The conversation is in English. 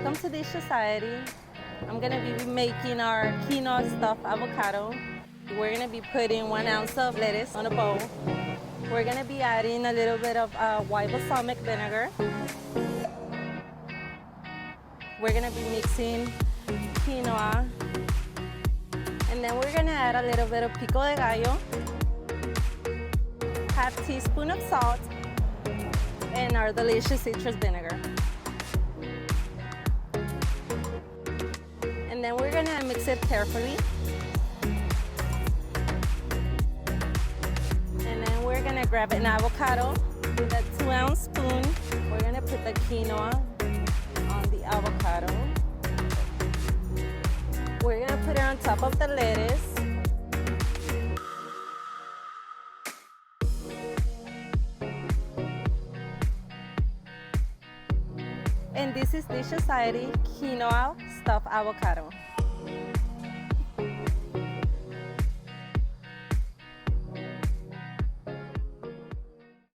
Welcome to Dish Society. I'm gonna be making our quinoa stuffed avocado. We're gonna be putting 1 ounce of lettuce on a bowl. We're gonna be adding a little bit of white balsamic vinegar. We're gonna be mixing quinoa. And then we're gonna add a little bit of pico de gallo, half teaspoon of salt, and our delicious citrus vinegar. And then we're gonna mix it carefully. And then we're gonna grab an avocado with a 2-ounce spoon. We're gonna put the quinoa on the avocado. We're gonna put it on top of the lettuce. And this is Dish Society Quinoa Stuffed Avocado.